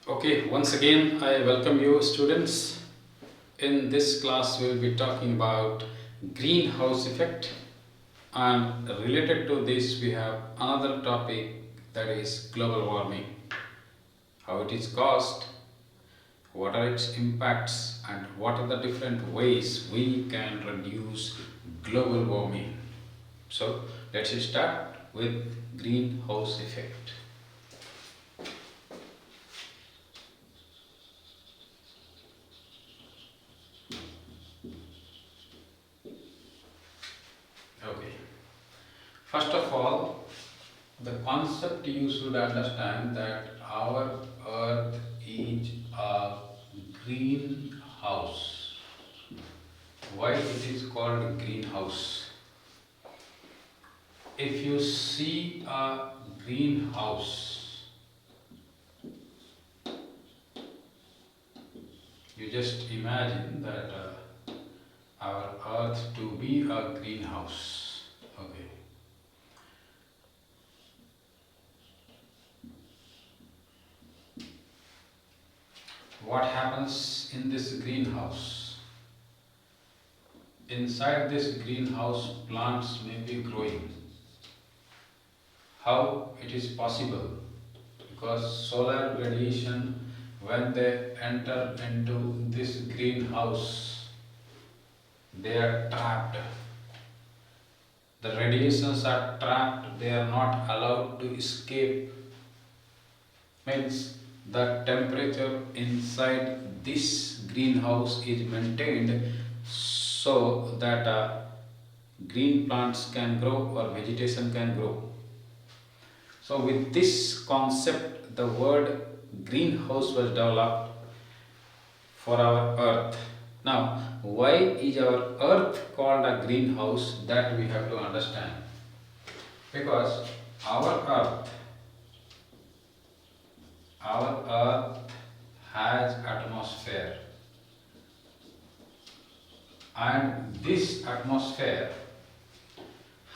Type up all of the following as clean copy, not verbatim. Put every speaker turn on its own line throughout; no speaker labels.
Okay, once again, I welcome you, students. In this class, we will be talking about greenhouse effect, and related to this, we have another topic, that is global warming. How it is caused, what are its impacts, and what are the different ways we can reduce global warming. So, let's start with greenhouse effect. Okay. First of all, the concept you should understand that our earth is a greenhouse. Why it is called greenhouse? If you see a greenhouse, you just imagine that our earth to be a greenhouse. Okay. What happens in this greenhouse? Inside this greenhouse, plants may be growing. How it is possible? Because solar radiation, when they enter into this greenhouse, they are trapped. The radiations are trapped, they are not allowed to escape. Means the temperature inside this greenhouse is maintained so that green plants can grow or vegetation can grow. So, with this concept, the word greenhouse was developed for our earth. Now, why is our earth called a greenhouse? That we have to understand. Because our earth, our earth has atmosphere, and this atmosphere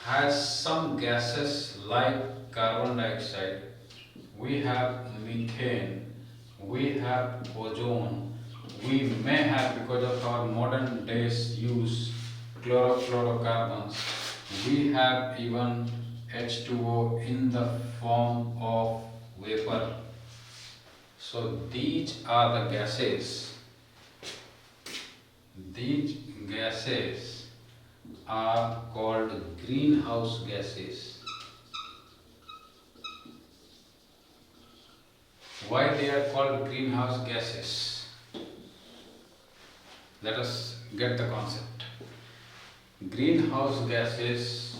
has some gases like carbon dioxide, we have methane, we have ozone, we may have, because of our modern days use, chlorofluorocarbons, we have even H2O in the form of vapor. So these are the gases. These gases are called greenhouse gases. Why they are called greenhouse gases? Let us get the concept. Greenhouse gases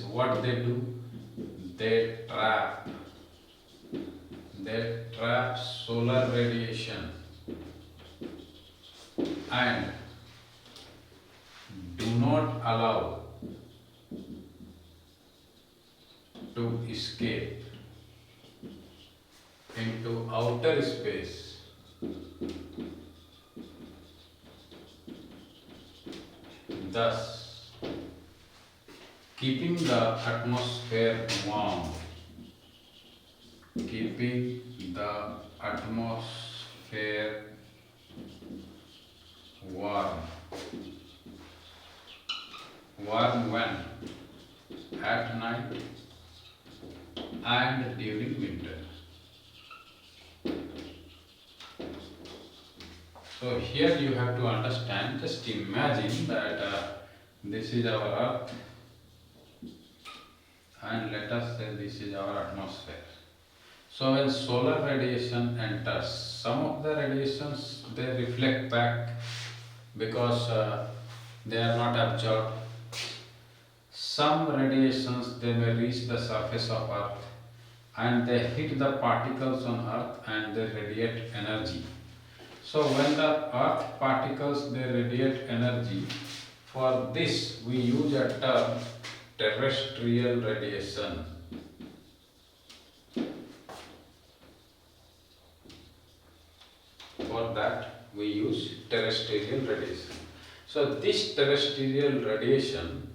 what they do? They trap solar radiation and do not allow to escape into outer space. Thus, keeping the atmosphere warm, keeping the atmosphere warm. Warm when? At night and during winter. So here you have to understand, just imagine that this is our earth, and let us say this is our atmosphere. So when solar radiation enters, some of the radiations they reflect back because they are not absorbed. Some radiations they may reach the surface of earth and they hit the particles on earth and they radiate energy. So when the earth particles they radiate energy, for this we use a term terrestrial radiation. For that we use terrestrial radiation. So this terrestrial radiation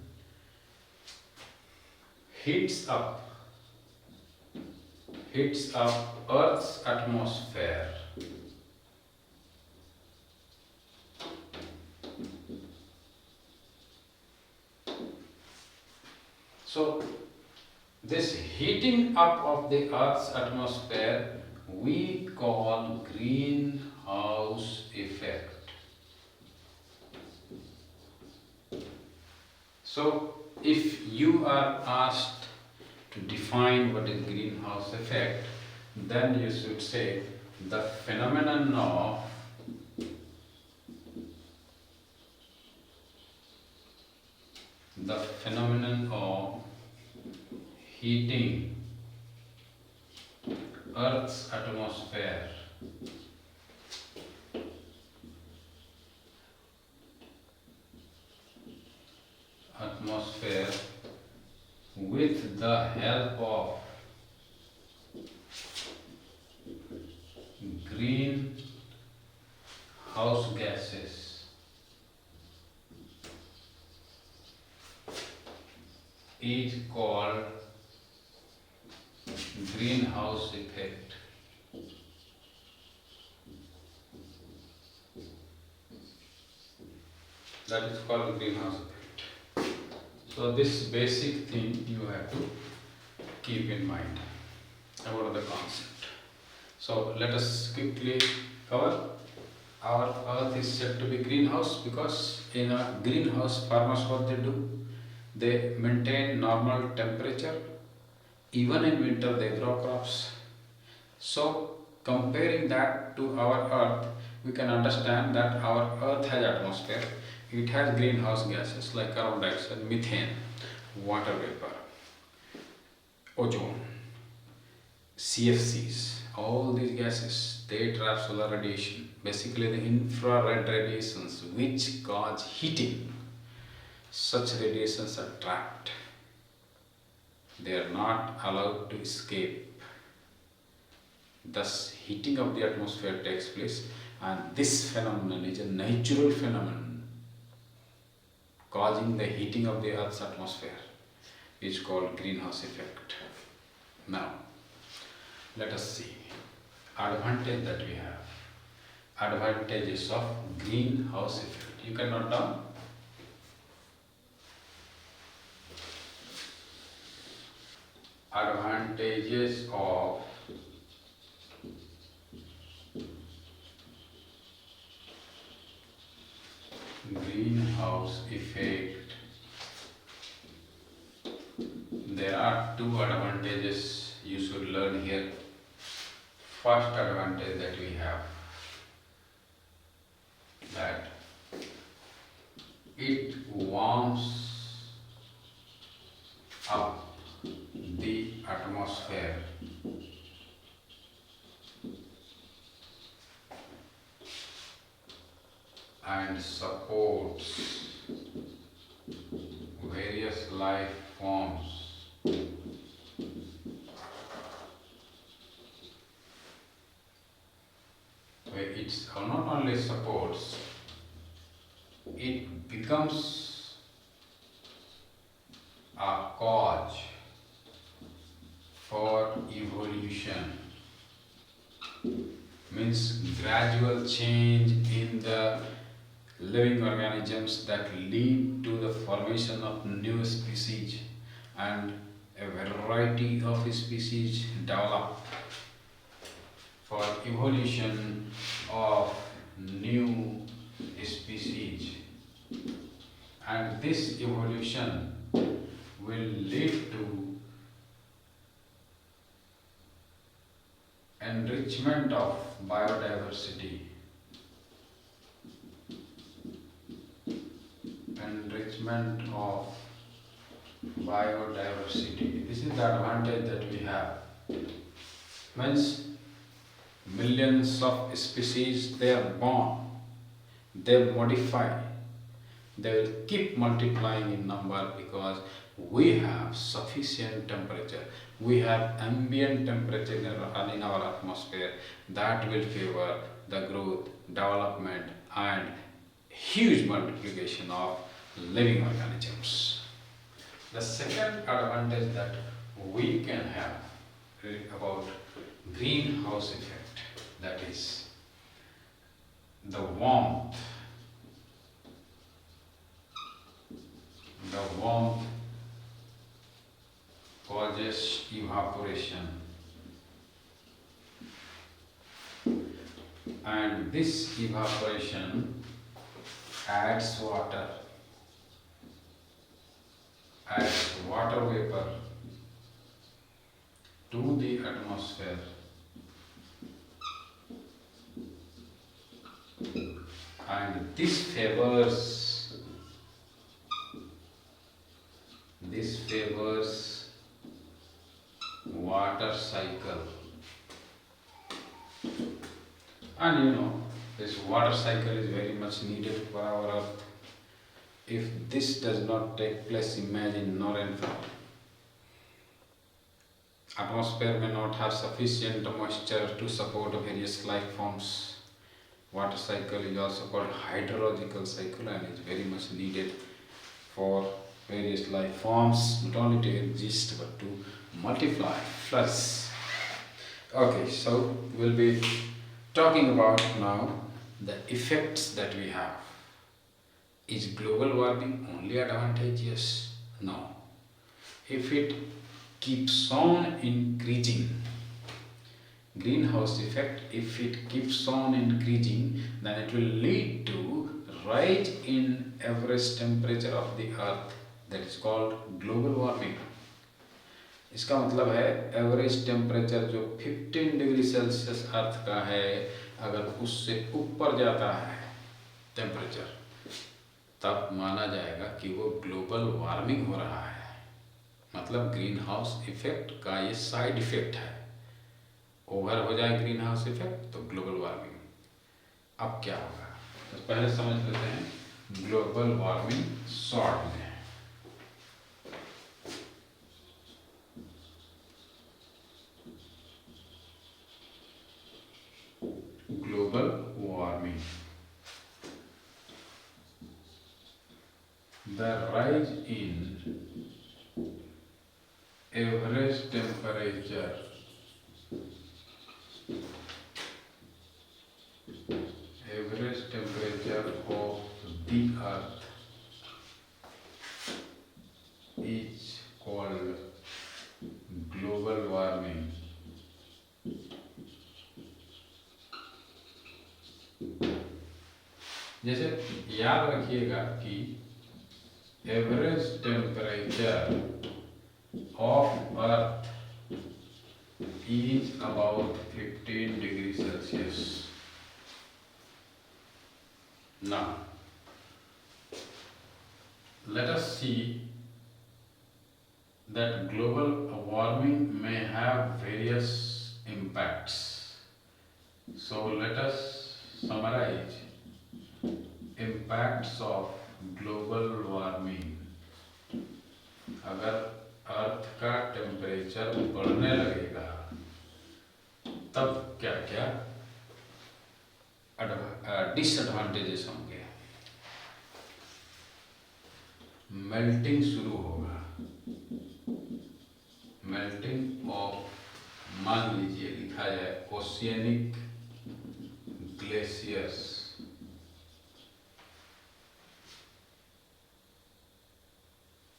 heats up Earth's atmosphere. So this heating up of the Earth's atmosphere we call greenhouse effect. So if you are asked to define what is greenhouse effect, then you should say the phenomenon of heating Earth's atmosphere with the help of greenhouse gases is called greenhouse effect. That is called greenhouse effect. So this basic thing you have to keep in mind about the concept. So let us quickly cover. Our earth is said to be greenhouse because in a greenhouse farmers what they do? They maintain normal temperature. Even in winter they grow crops. So comparing that to our earth, we can understand that our earth has atmosphere. It has greenhouse gases like carbon dioxide, methane, water vapor, ozone, CFCs. All these gases, they trap solar radiation, basically the infrared radiations which cause heating. Such radiations are trapped. They are not allowed to escape. Thus, heating of the atmosphere takes place, and this phenomenon is a natural phenomenon causing the heating of the Earth's atmosphere is called greenhouse effect. Now, let us see advantage that we have. Advantages of greenhouse effect. You can note down. Advantages of greenhouse effect. There are two advantages you should learn here. First advantage that we have, that it warms up the atmosphere and supports various life forms. Where it not only supports, it becomes a cause for evolution. Means gradual change in the living organisms that lead to the formation of new species, and a variety of species develop for evolution of new species, and this evolution will lead to enrichment of biodiversity. Enrichment of biodiversity. This is the advantage that we have. Means millions of species, they are born, they modify, they will keep multiplying in number because we have sufficient temperature. We have ambient temperature in our atmosphere that will favor the growth, development and huge multiplication of living organisms. The second advantage that we can have about greenhouse effect, that is the warmth. The warmth causes evaporation, and this evaporation adds water vapor to the atmosphere, and this favors water cycle. And this water cycle is very much needed for our earth. If this does not take place, imagine no rainfall. Atmosphere may not have sufficient moisture to support various life forms. Water cycle is also called hydrological cycle and is very much needed for various life forms, not only to exist but to multiply, flourish. Okay, so we'll be talking about now the effects that we have. Is global warming only advantageous? No. If it keeps on increasing, greenhouse effect, if it keeps on increasing, then it will lead to rise in average temperature of the earth, that is called global warming. इसका मतलब है average temperature जो 15 degree Celsius अर्थ का है, अगर उससे ऊपर जाता है टेम्परेचर, तब माना जाएगा कि वो ग्लोबल वार्मिंग हो रहा है। मतलब ग्रीन हाउस इफेक्ट का ये साइड इफेक्ट है। ओवर हो जाए ग्रीन हाउस इफेक्ट तो ग्लोबल वार्मिंग। अब क्या होगा, तो पहले समझ लेते हैं ग्लोबल वार्मिंग शॉर्ट में। Global warming, the rise in average temperature of the earth is called global warming. जैसे याद रखिएगा कि average temperature of earth is about 15 degrees Celsius. Now, let us see that global warming may have various impacts. So, let us summarize impacts of global warming. अगर अर्थ का temperature बढ़ने लगेगा तब क्या क्या डिसएडवांटेजेस होंगे। मेल्टिंग शुरू होगा, मेल्टिंग ऑफ, मान लीजिए लिखा जाए ओशियनिक ग्लेशियर्स,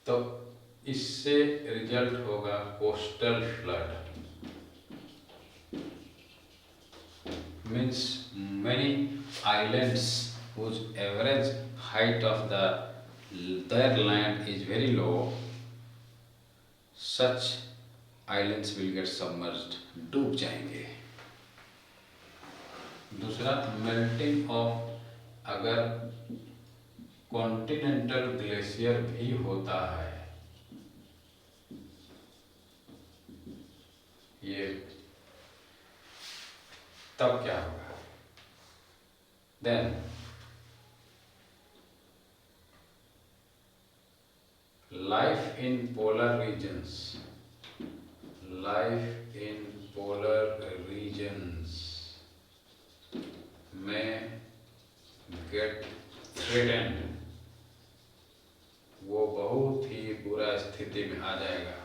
तो इससे रिजल्ट होगा coastal flood. Means many islands whose average height of their land is very low, such islands will get submerged, डूब जाएंगे। दूसरा, मेल्टिंग ऑफ, अगर कॉन्टिनेंटल ग्लेशियर भी होता है, ये तब क्या होगा, then life in polar regions, life in polar regions में गेट threatened वो बहुत ही बुरा स्थिति में आ जाएगा,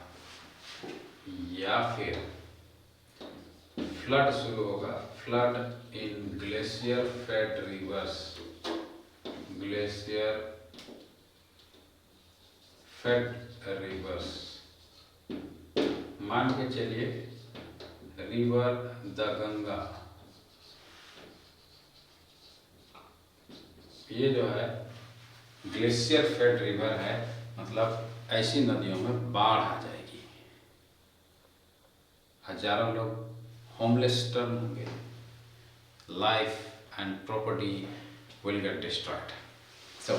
या फिर फ्लड शुरू होगा, flood in glacier fed rivers, glacier fed rivers, मान के चलिए रिवर द गंगा, ये जो है ग्लेशियर फेड रिवर है, मतलब ऐसी नदियों में बाढ़ आ जाएगी, हजारों लोग होमलेस टर्न होंगे, life and property will get destroyed. So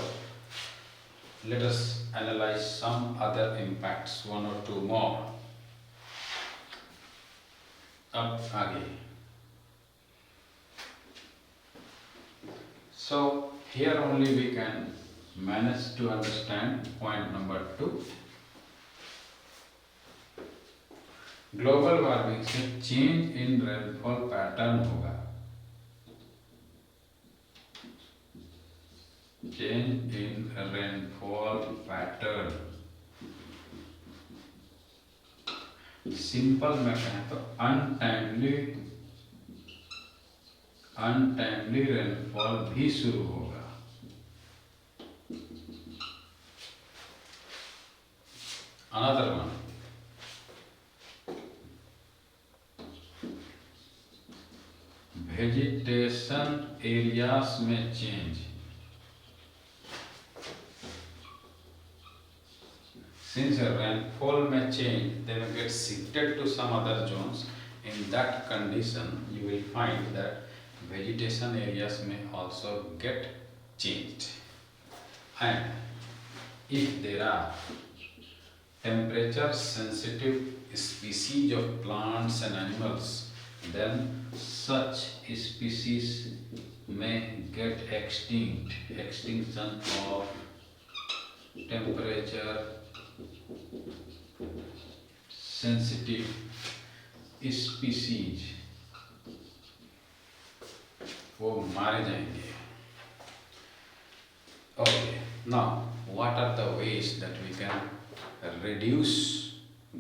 let us analyze some other impacts, one or two more. अब आगे. So here only we can manage to understand point number 2. Global warming से change in rainfall pattern होगा, change in rainfall pattern, simple में कहें तो untimely rainfall भी शुरू होगा। अनदर वन, वेजिटेशन एरियाज में change, since a rainfall may change, they may get shifted to some other zones. In that condition, you will find that vegetation areas may also get changed. And if there are temperature sensitive species of plants and animals, then such species may get extinct. Extinction of temperature sensitive species, वो मारे जाएंगे. Okay, now what are the ways that we can reduce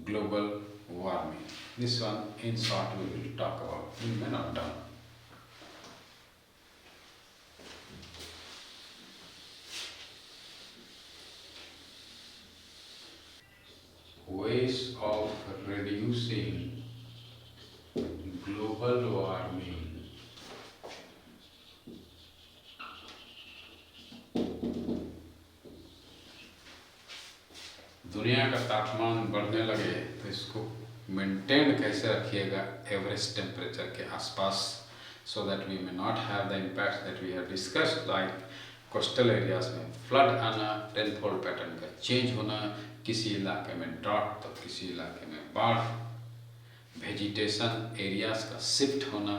global warming? This one in short we will talk about. We may not done. Ways of reducing global warming. दुनिया का तापमान बढ़ने लगे तो इसको मेंटेन कैसे रखिएगा एवरेज टेम्परेचर के आसपास, so that we may not have the impacts that we have discussed, like coastal areas में फ्लड आना, रेनफॉल पैटर्न का चेंज होना, किसी इलाके में ड्रॉट तो किसी इलाके में बाढ़, वेजिटेशन एरियाज का शिफ्ट होना,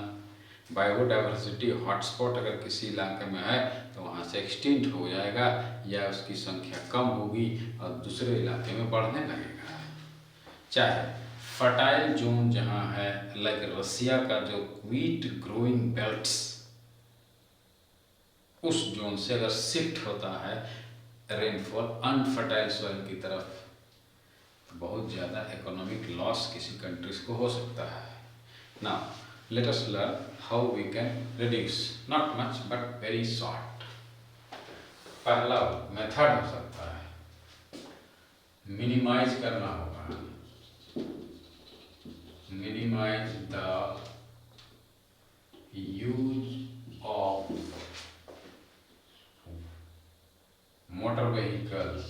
बायोडाइवर्सिटी हॉटस्पॉट अगर किसी इलाके में है तो वहाँ से एक्सटिंक्ट हो जाएगा या उसकी संख्या कम होगी और दूसरे इलाके में बढ़ने लगेगा। चाहे फर्टाइल जोन जहाँ है, लाइक रसिया का जो व्हीट ग्रोइंग बेल्ट्स, उस जोन से अगर शिफ्ट होता है रेनफॉल अनफर्टाइल सॉइल की तरफ, तो बहुत ज़्यादा इकोनॉमिक लॉस किसी कंट्रीज को हो सकता है। Now let us learn how we can reduce, not much but very short. पहला मेथड हो सकता है मिनिमाइज करना होगा, minimise the use of motor vehicles,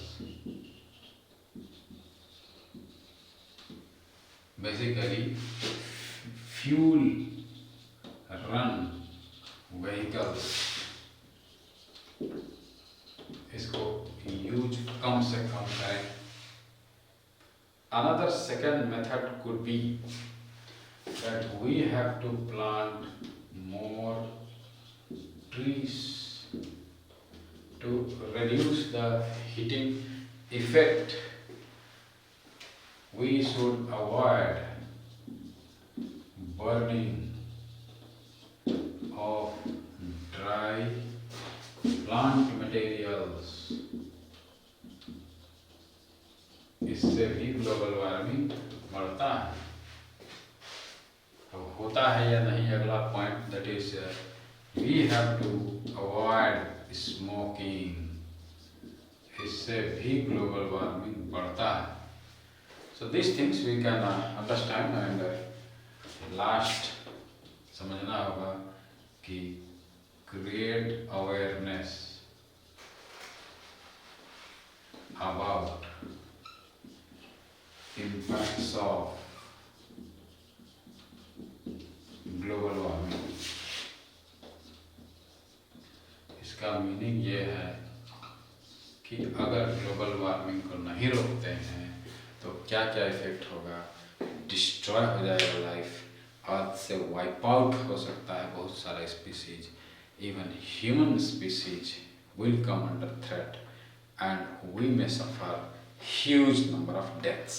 basically fuel run vehicles, इसको यूज कम से कम करें। Another second method could be that we have to plant more trees to reduce the heating effect. We should avoid burning of dry plant materials इससे भी global warming बढ़ता है। अब होता है या नहीं अगला point, that is we have to avoid smoking, इससे भी ग्लोबल वार्मिंग बढ़ता है। So this things we can understand and last समझना होगा कि create awareness about impacts of global warming. इसका मीनिंग ये है कि अगर ग्लोबल वार्मिंग को नहीं रोकते हैं तो क्या क्या इफेक्ट होगा, डिस्ट्रॉय हो जाएगा लाइफ, अर्थ से वाइप आउट हो सकता है बहुत सारा species, even human species will come under threat and we may suffer huge number of deaths.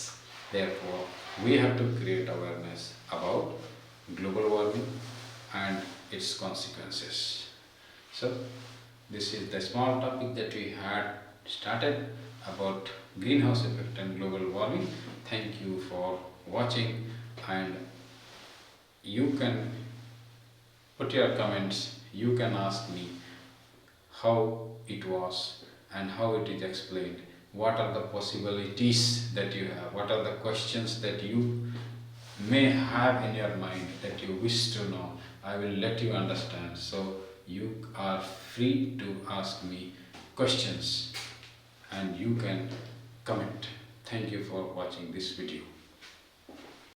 Therefore, we have to create awareness about global warming and its consequences. So, this is the small topic that we had started about greenhouse effect and global warming. Thank you for watching, and you can put your comments, you can ask me how it was and how it is explained, what are the possibilities that you have, what are the questions that you may have in your mind that you wish to know. I will let you understand, so you are free to ask me questions and you can comment. Thank you for watching this video.